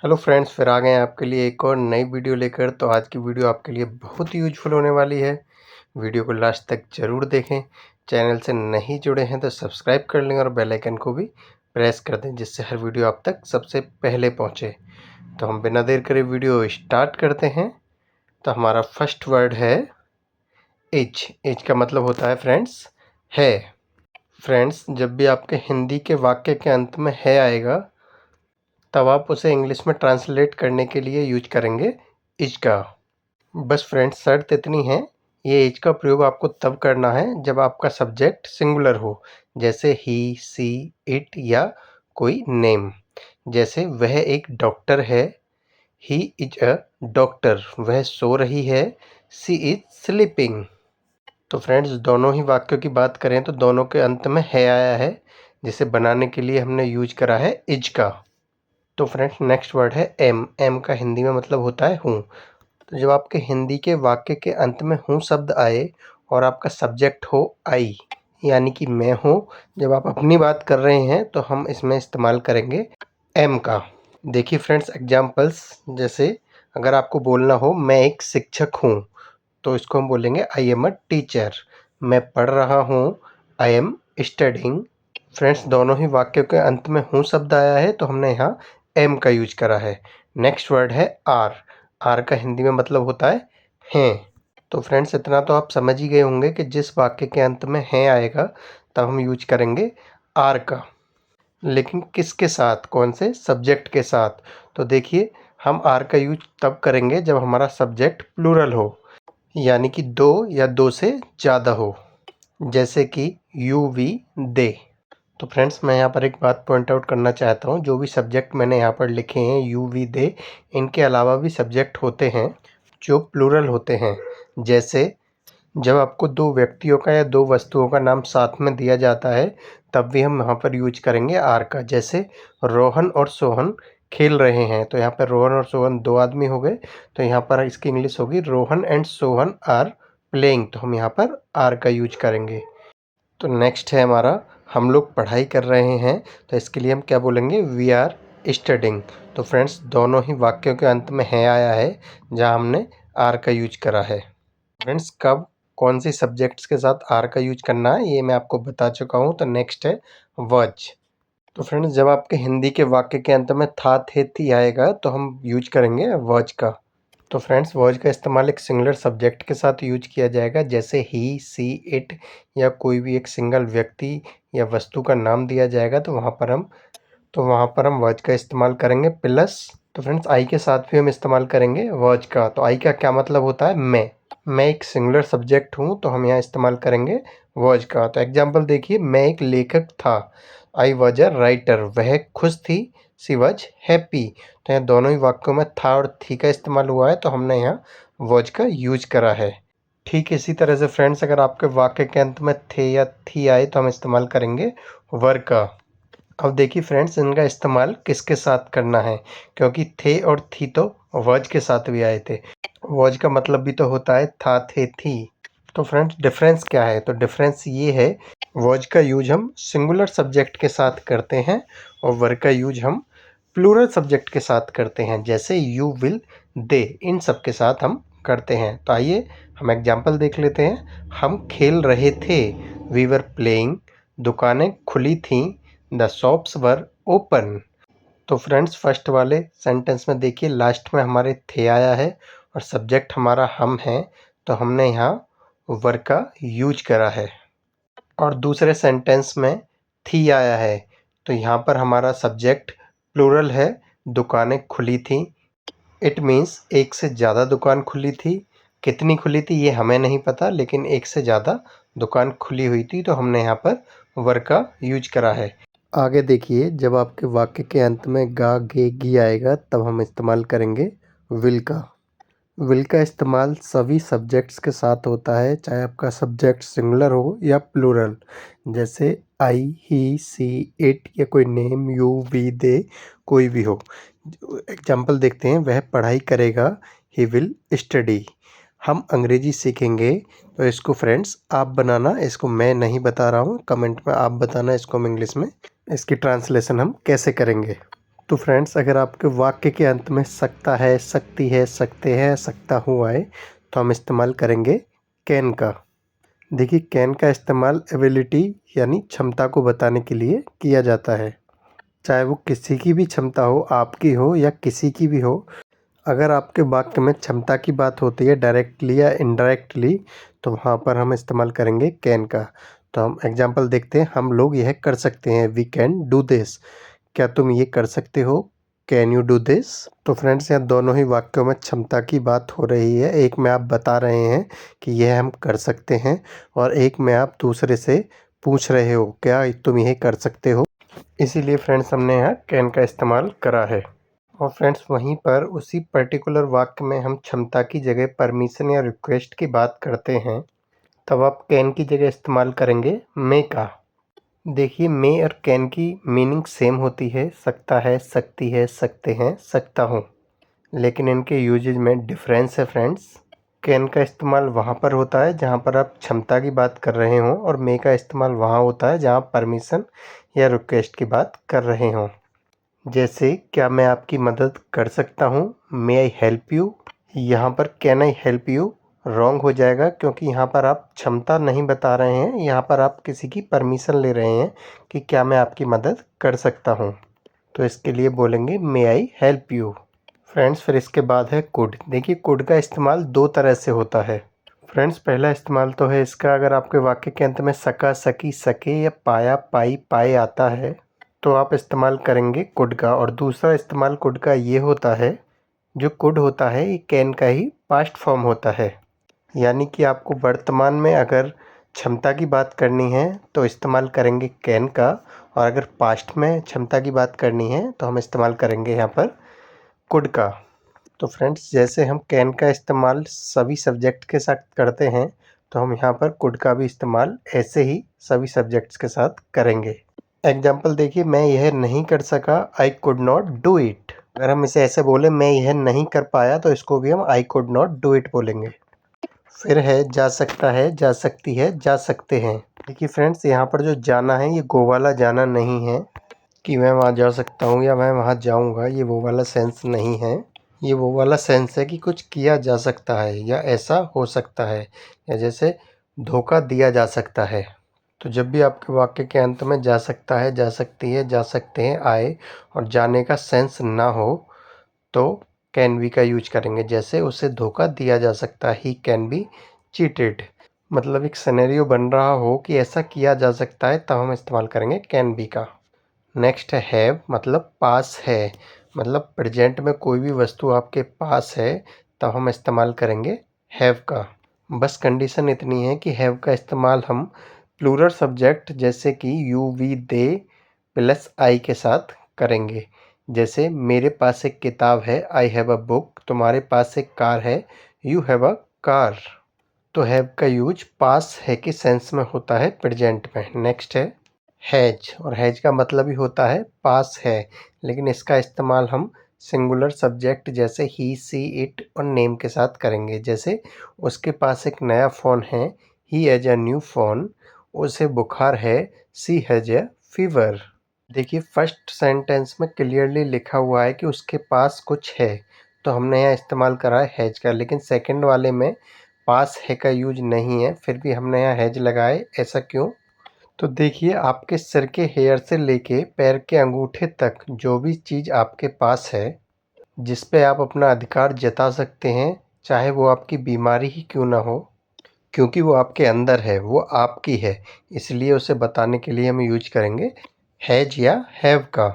Hello friends, फिर आ गए हैं आपके लिए एक और नई वीडियो लेकर। तो आज की वीडियो आपके लिए बहुत ही यूजफुल होने वाली है। वीडियो को लास्ट तक ज़रूर देखें। चैनल से नहीं जुड़े हैं तो सब्सक्राइब कर लें और बेल आइकन को भी प्रेस कर दें, जिससे हर वीडियो आप तक सबसे पहले पहुंचे। तो हम बिना देर करे वीडियो स्टार्ट करते हैं। तो हमारा फर्स्ट वर्ड है एज। एज का मतलब होता है फ्रेंड्स है। फ्रेंड्स, जब भी आपके हिंदी के वाक्य के अंत में है आएगा, तब आप उसे इंग्लिश में ट्रांसलेट करने के लिए यूज करेंगे इज का। बस फ्रेंड्स, शर्त इतनी है, ये इज का प्रयोग आपको तब करना है जब आपका सब्जेक्ट सिंगुलर हो, जैसे ही, सी, इट या कोई नेम। जैसे वह एक डॉक्टर है, ही इज अ डॉक्टर। वह सो रही है, सी इज स्लीपिंग। तो फ्रेंड्स, दोनों ही वाक्यों की बात करें तो दोनों के अंत में है आया है, जिसे बनाने के लिए हमने यूज करा है इज का। तो फ्रेंड्स, नेक्स्ट वर्ड है एम। एम का हिंदी में मतलब होता है हूँ। तो जब आपके हिंदी के वाक्य के अंत में हूँ शब्द आए और आपका सब्जेक्ट हो आई, यानी कि मैं हूँ, जब आप अपनी बात कर रहे हैं तो हम इसमें इस्तेमाल करेंगे एम का। देखिए फ्रेंड्स, एग्जाम्पल्स, जैसे अगर आपको बोलना हो मैं एक शिक्षक हूँ, तो इसको हम बोलेंगे आई एम अ टीचर। मैं पढ़ रहा हूँ, आई एम स्टडिंग। फ्रेंड्स, दोनों ही वाक्यों के अंत में हूँ शब्द आया है, तो हमने यहाँ एम का यूज करा है। नेक्स्ट वर्ड है आर। आर का हिंदी में मतलब होता है हैं। तो फ्रेंड्स, इतना तो आप समझ ही गए होंगे कि जिस वाक्य के अंत में हैं आएगा, तब हम यूज करेंगे आर का। लेकिन किसके साथ? कौन से सब्जेक्ट के साथ? तो देखिए, हम आर का यूज तब करेंगे जब हमारा सब्जेक्ट प्लूरल हो, यानी कि दो या दो से ज़्यादा हो, जैसे कि यू, वी, दे। तो फ्रेंड्स, मैं यहाँ पर एक बात पॉइंट आउट करना चाहता हूँ। जो भी सब्जेक्ट मैंने यहाँ पर लिखे हैं, यू, वी, दे, इनके अलावा भी सब्जेक्ट होते हैं जो प्लूरल होते हैं। जैसे जब आपको दो व्यक्तियों का या दो वस्तुओं का नाम साथ में दिया जाता है, तब भी हम यहाँ पर यूज करेंगे आर का। जैसे रोहन और सोहन खेल रहे हैं, तो यहाँ पर रोहन और सोहन दो आदमी हो गए, तो यहाँ पर इसकी इंग्लिश होगी Rohan and Sohan are playing. तो हम यहाँ पर आर का यूज करेंगे। तो नेक्स्ट है हमारा हम लोग पढ़ाई कर रहे हैं, तो इसके लिए हम क्या बोलेंगे? We are studying. तो फ्रेंड्स, दोनों ही वाक्यों के अंत में है आया है, जहाँ हमने आर का यूज करा है। फ्रेंड्स, कब कौन सी सब्जेक्ट्स के साथ आर का यूज करना है, ये मैं आपको बता चुका हूँ। तो नेक्स्ट है वज। तो फ्रेंड्स, जब आपके हिंदी के वाक्य के अंत में था, थे, थी आएगा, तो हम यूज करेंगे वज का। तो फ्रेंड्स, वॉज का इस्तेमाल एक सिंगुलर सब्जेक्ट के साथ यूज किया जाएगा, जैसे ही, सी, इट या कोई भी एक सिंगल व्यक्ति या वस्तु का नाम दिया जाएगा, तो वहाँ पर हम वॉज का इस्तेमाल करेंगे प्लस। तो फ्रेंड्स, आई के साथ भी हम इस्तेमाल करेंगे वॉज का। तो आई का क्या मतलब होता है? मैं एक सिंगुलर सब्जेक्ट हूँ, तो हम यहाँ इस्तेमाल करेंगे वॉज का। तो एग्जाम्पल देखिए, मैं एक लेखक था, आई वॉज अ राइटर। वह खुश थी, सी वॉज हैप्पी। तो यहाँ दोनों ही वाक्यों में था और थी का इस्तेमाल हुआ है, तो हमने यहाँ वॉज का यूज करा है। ठीक इसी तरह से फ्रेंड्स, अगर आपके वाक्य के अंत में थे या थी आए, तो हम इस्तेमाल करेंगे वर का। अब देखिए फ्रेंड्स, इनका इस्तेमाल किसके साथ करना है, क्योंकि थे और थी तो वॉज के साथ भी आए थे। वॉज का मतलब भी तो होता है था, थे, थी। तो फ्रेंड्स, डिफरेंस क्या है? तो डिफरेंस ये है, वॉज का यूज हम सिंगुलर सब्जेक्ट के साथ करते हैं और वर का यूज हम प्लूरल सब्जेक्ट के साथ करते हैं, जैसे यू, विल, दे, इन सब के साथ हम करते हैं। तो आइए हम एग्जाम्पल देख लेते हैं। हम खेल रहे थे, वी वर प्लेइंग। दुकानें खुली थीं, द शॉप्स वर ओपन। तो फ्रेंड्स, फर्स्ट वाले सेंटेंस में देखिए, लास्ट में हमारे थे आया है और सब्जेक्ट हमारा हम है, तो हमने यहाँ वर का यूज करा है। और दूसरे सेंटेंस में थी आया है, तो यहाँ पर हमारा सब्जेक्ट प्लूरल है, दुकानें खुली थी। इट मीन्स एक से ज़्यादा दुकान खुली थी। कितनी खुली थी ये हमें नहीं पता, लेकिन एक से ज़्यादा दुकान खुली हुई थी, तो हमने यहाँ पर वर का यूज करा है। आगे देखिए, जब आपके वाक्य के अंत में गा, गे, गी आएगा, तब हम इस्तेमाल करेंगे विल का। विल का इस्तेमाल सभी सब्जेक्ट्स के साथ होता है, चाहे आपका सब्जेक्ट सिंगुलर हो या प्लूरल। जैसे आई, ही, सी, इट या कोई नेम, यू, वी, दे, कोई भी हो। एग्जाम्पल देखते हैं, वह पढ़ाई करेगा, ही विल स्टडी। हम अंग्रेजी सीखेंगे, तो इसको फ्रेंड्स आप बनाना, इसको मैं नहीं बता रहा हूँ, कमेंट में आप बताना इसको हम इंग्लिश में इसकी ट्रांसलेशन हम कैसे करेंगे। तो फ्रेंड्स, अगर आपके वाक्य के अंत में सकता है, सकती है, सकते हैं, सकता हूँ आए तो हम इस्तेमाल करेंगे कैन का। देखिए, कैन का इस्तेमाल एबिलिटी यानी क्षमता को बताने के लिए किया जाता है, चाहे वो किसी की भी क्षमता हो, आपकी हो या किसी की भी हो। अगर आपके वाक्य में क्षमता की बात होती है डायरेक्टली या इनडायरेक्टली, तो वहाँ पर हम इस्तेमाल करेंगे कैन का। तो हम एग्जांपल देखते हैं, हम लोग यह कर सकते हैं, वी कैन डू दिस। क्या तुम ये कर सकते हो, कैन यू डू दिस। तो फ्रेंड्स, यहाँ दोनों ही वाक्यों में क्षमता की बात हो रही है। एक में आप बता रहे हैं कि यह हम कर सकते हैं, और एक में आप दूसरे से पूछ रहे हो क्या तुम यह कर सकते हो। इसीलिए फ्रेंड्स, हमने यहाँ कैन का इस्तेमाल करा है। और फ्रेंड्स, वहीं पर उसी पर्टिकुलर वाक्य में हम क्षमता की जगह परमिशन या रिक्वेस्ट की बात करते हैं, तब आप कैन की जगह इस्तेमाल करेंगे मे का। देखिए, मे और कैन की मीनिंग सेम होती है, सकता है, सकती है, सकते हैं, सकता हूँ, लेकिन इनके यूजेज में डिफरेंस है फ्रेंड्स। कैन का इस्तेमाल वहाँ पर होता है जहाँ पर आप क्षमता की बात कर रहे हों, और मे का इस्तेमाल वहाँ होता है जहाँ परमिशन या रिक्वेस्ट की बात कर रहे हों। जैसे, क्या मैं आपकी मदद कर सकता हूँ, मे आई हेल्प यू। यहाँ पर can I help you wrong हो जाएगा, क्योंकि यहाँ पर आप क्षमता नहीं बता रहे हैं, यहाँ पर आप किसी की परमिशन ले रहे हैं कि क्या मैं आपकी मदद कर सकता हूँ। तो इसके लिए बोलेंगे मे आई हेल्प यू। फ्रेंड्स, फिर इसके बाद है कुड। देखिए, कुड का इस्तेमाल दो तरह से होता है। फ्रेंड्स, पहला इस्तेमाल तो है इसका, अगर आपके वाक्य के अंत में सका, सकी, सके या पाया, पाई, पाए आता है तो आप इस्तेमाल करेंगे कुड का। और दूसरा इस्तेमाल कुड का ये होता है, जो कुड होता है ये कैन का ही पास्ट फॉर्म होता है। यानी कि आपको वर्तमान में अगर क्षमता की बात करनी है तो इस्तेमाल करेंगे कैन का, और अगर पास्ट में क्षमता की बात करनी है तो हम इस्तेमाल करेंगे यहाँ पर कुड का। तो फ्रेंड्स, जैसे हम कैन का इस्तेमाल सभी सब्जेक्ट के साथ करते हैं, तो हम यहाँ पर कुड का भी इस्तेमाल ऐसे ही सभी सब्जेक्ट्स के साथ करेंगे। एग्जाम्पल देखिए, मैं यह नहीं कर सका, I could not do it. अगर हम इसे ऐसे बोले, मैं यह नहीं कर पाया, तो इसको भी हम I could not do it बोलेंगे। फिर है जा सकता है, जा सकती है, जा सकते हैं। देखिए फ्रेंड्स, यहाँ पर जो जाना है ये गो वाला जाना नहीं है कि मैं वहाँ जा सकता हूँ या मैं वहाँ जाऊँगा, ये वो वाला सेंस नहीं है। ये वो वाला सेंस है कि कुछ किया जा सकता है या ऐसा हो सकता है, या जैसे धोखा दिया जा सकता है। तो जब भी आपके वाक्य के अंत में जा सकता है, जा सकती है, जा सकते हैं आए और जाने का सेंस ना हो, तो कैन बी का यूज करेंगे। जैसे उसे धोखा दिया जा सकता है, ही कैन बी चीटेड। मतलब एक सिनेरियो बन रहा हो कि ऐसा किया जा सकता है, तब हम इस्तेमाल करेंगे कैन बी का। नेक्स्ट है हैव, मतलब पास है। मतलब प्रेजेंट में कोई भी वस्तु आपके पास है, तब हम इस्तेमाल करेंगे हैव का। बस कंडीशन इतनी है कि हैव का इस्तेमाल हम प्लूरल सब्जेक्ट जैसे कि यू, वी, दे प्लस आई के साथ करेंगे। जैसे, मेरे पास एक किताब है, आई हैव अ बुक। तुम्हारे पास एक कार है, यू हैव अ कार। तो हैव का यूज पास है के सेंस में होता है प्रेजेंट में। नेक्स्ट है हैज, और हैज का मतलब ही होता है पास है, लेकिन इसका इस्तेमाल हम सिंगुलर सब्जेक्ट जैसे ही, सी, इट और नेम के साथ करेंगे। जैसे, उसके पास एक नया फ़ोन है, he has a new phone. उसे बुखार है, सी हैज अ फीवर। देखिए, फर्स्ट सेंटेंस में क्लियरली लिखा हुआ है कि उसके पास कुछ है, तो हमने यहाँ इस्तेमाल करा है हैज का। लेकिन सेकंड वाले में पास है का यूज नहीं है, फिर भी हमने यहाँ हैज लगाए। ऐसा क्यों? तो देखिए, आपके सिर के हेयर से लेके पैर के अंगूठे तक जो भी चीज़ आपके पास है, जिस पे आप अपना अधिकार जता सकते हैं, चाहे वो आपकी बीमारी ही क्यों ना हो, क्योंकि वो आपके अंदर है, वो आपकी है, इसलिए उसे बताने के लिए हम यूज करेंगे हैज या हैव का।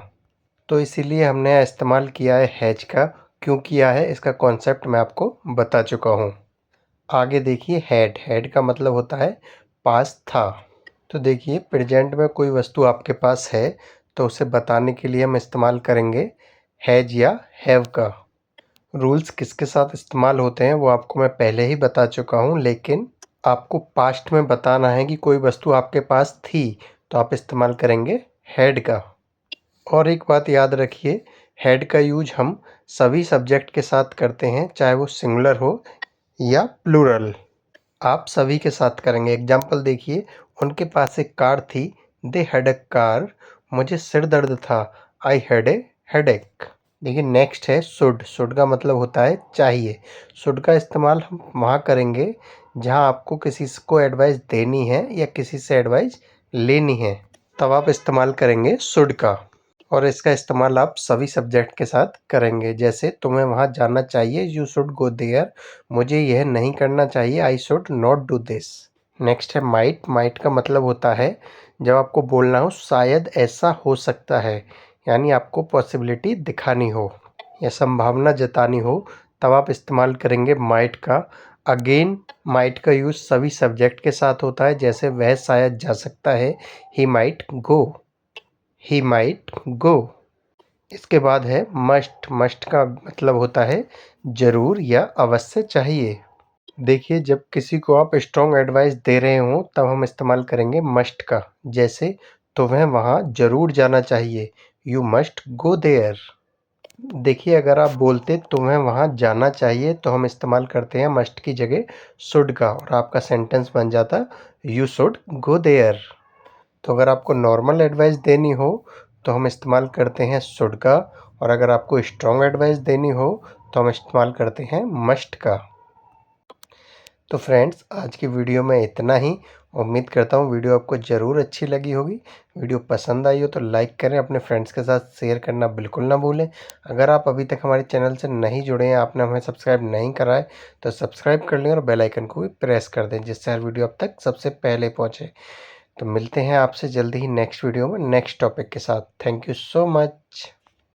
तो इसीलिए हमने यहाँ इस्तेमाल किया है हैज का। क्यों किया है, इसका कॉन्सेप्ट मैं आपको बता चुका हूँ। आगे देखिए, हैड। हैड का मतलब होता है पास था। तो देखिए, प्रेजेंट में कोई वस्तु आपके पास है, तो उसे बताने के लिए हम इस्तेमाल करेंगे हैज या हैव का। रूल्स किसके साथ इस्तेमाल होते हैं वो आपको मैं पहले ही बता चुका हूँ, लेकिन आपको पास्ट में बताना है कि कोई वस्तु आपके पास थी, तो आप इस्तेमाल करेंगे हैड का। और एक बात याद रखिए, हैड का यूज हम सभी सब्जेक्ट के साथ करते हैं, चाहे वो सिंगुलर हो या प्लूरल। आप सभी के साथ करेंगे। एग्जाम्पल देखिए, उनके पास एक कार थी, दे हैड अ कार। मुझे सिर दर्द था, आई हैड ए हेडेक। देखिए नेक्स्ट है शुड। शुड का मतलब होता है चाहिए। शुड का इस्तेमाल हम वहाँ करेंगे जहाँ आपको किसी को एडवाइस देनी है या किसी से एडवाइस लेनी है, तब आप इस्तेमाल करेंगे शुड का। और इसका इस्तेमाल आप सभी सब्जेक्ट के साथ करेंगे, जैसे तुम्हें वहाँ जाना चाहिए, यू शुड गो देयर, मुझे यह नहीं करना चाहिए, I should not do this. Next है माइट। माइट का मतलब होता है जब आपको बोलना हो शायद ऐसा हो सकता है, यानी आपको पॉसिबिलिटी दिखानी हो या संभावना जतानी हो, तब आप इस्तेमाल करेंगे माइट का। अगेन माइट का यूज़ सभी सब्जेक्ट के साथ होता है, जैसे वह शायद जा सकता है, he might go, he might go. इसके बाद है मस्ट। मस्ट का मतलब होता है ज़रूर या अवश्य चाहिए। देखिए जब किसी को आप स्ट्रॉन्ग एडवाइस दे रहे हो तब हम इस्तेमाल करेंगे मस्ट का, जैसे तुम्हें वहाँ ज़रूर जाना चाहिए, यू मस्ट गो देयर। देखिए अगर आप बोलते तुम्हें वहाँ जाना चाहिए तो हम इस्तेमाल करते हैं मस्ट की जगह शुड का, और आपका सेंटेंस बन जाता यू शुड गो देयर। तो अगर आपको नॉर्मल एडवाइस देनी हो तो हम इस्तेमाल करते हैं शुड का, और अगर आपको स्ट्रॉन्ग एडवाइस देनी हो तो हम इस्तेमाल करते हैं मस्ट का। तो फ्रेंड्स आज की वीडियो में इतना ही। उम्मीद करता हूँ वीडियो आपको ज़रूर अच्छी लगी होगी। वीडियो पसंद आई हो तो लाइक करें, अपने फ्रेंड्स के साथ शेयर करना बिल्कुल ना भूलें। अगर आप अभी तक हमारे चैनल से नहीं जुड़े हैं, आपने हमें सब्सक्राइब नहीं करा है, तो सब्सक्राइब कर लें और बेल आइकन को भी प्रेस कर दें, जिससे हर वीडियो आप तक सबसे पहले पहुँचे। तो मिलते हैं आपसे जल्दी ही नेक्स्ट वीडियो में नेक्स्ट टॉपिक के साथ। Thank you so much.